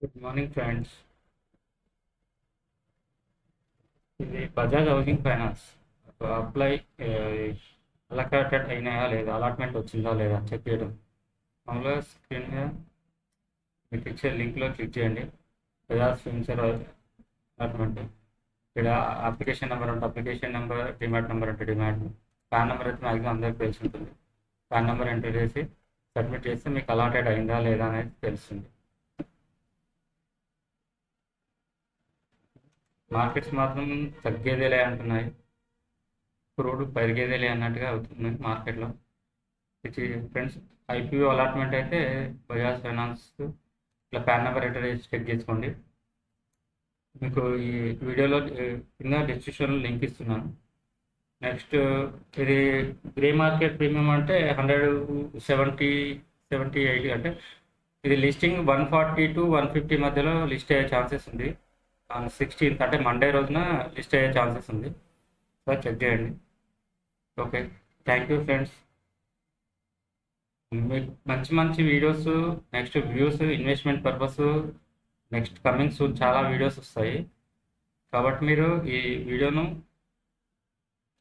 Good morning friends. ఇది Bajaj Housing Finance. Apply allocated అయినాయా లేదా, అలాట్మెంట్ వచ్చిందా లేదా చెక్ చేయడం. మామూలుగా స్క్రీన్ మీద మీకు ఇచ్చే లింక్లో క్లిక్ చేయండి. బజాజ్ ఫిన్సర్ అలాట్మెంట్. ఇక్కడ అప్లికేషన్ నెంబర్ అంటే అప్లికేషన్ నెంబర్, డిమాట్ నెంబర్ అంటే డిమాట్, పాన్ నెంబర్ అయితే మ్యాక్సిమం అందరికి తెలిసి ఉంటుంది. పాన్ నెంబర్ ఎంటర్ చేసి సబ్మిట్ చేస్తే మీకు అలాటెడ్ అయిందా లేదా అనేది తెలుస్తుంది. మార్కెట్స్ మాత్రం తగ్గేదేలే అంటున్నాయి, క్రూడ్ పెరిగేదేలే అన్నట్టుగా అవుతుంది మార్కెట్లో. ఇది ఫ్రెండ్స్, ఐపీఓ అలాట్మెంట్ అయితే బజాజ్ ఫైనాన్స్ ఇట్లా పాన్ నెంబర్ ఎంటర్ చేసి చెక్ చేసుకోండి. మీకు ఈ వీడియోలో కింద డిస్క్రిప్షన్లో లింక్ ఇస్తున్నాను. నెక్స్ట్, ఇది గ్రే మార్కెట్ ప్రీమియం అంటే 170-80 అంటే ఇది లిస్టింగ్ 140 to 150 మధ్యలో లిస్ట్ అయ్యే ఛాన్సెస్ ఉంది. 16th అంటే మండే రోజున లిస్ట్ అయ్యే ఛాన్సెస్ ఉంది. సో చెక్ చేయండి. Okay, thank you friends. మీకు మంచి మంచి videos, next views, investment purpose, next coming soon చాలా వీడియోస్ వస్తాయి. కాబట్టి మీరు ఈ వీడియోను,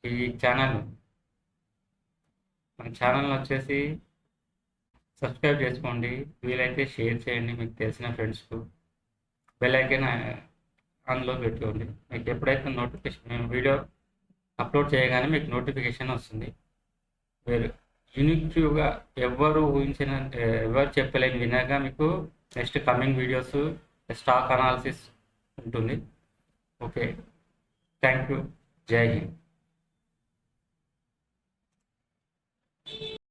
ఈ ఛానల్, మన ఛానల్ వచ్చేసి సబ్స్క్రైబ్ చేసుకోండి. వీలైతే షేర్ చేయండి మీకు తెలిసిన ఫ్రెండ్స్కు. బెల్ ఐకాన్ ఆన్లో పెట్టుకోండి. మీకు ఎప్పుడైతే నోటిఫికేషన్, మేము వీడియో అప్లోడ్ చేయగానే మీకు నోటిఫికేషన్ వస్తుంది. మీరు యూనిక్గా ఎవరు ఊహించిన, ఎవరు చెప్పలేని విధంగా మీకు next coming videos, stock analysis ఉంటుంది. Okay, thank you. Jai Hind.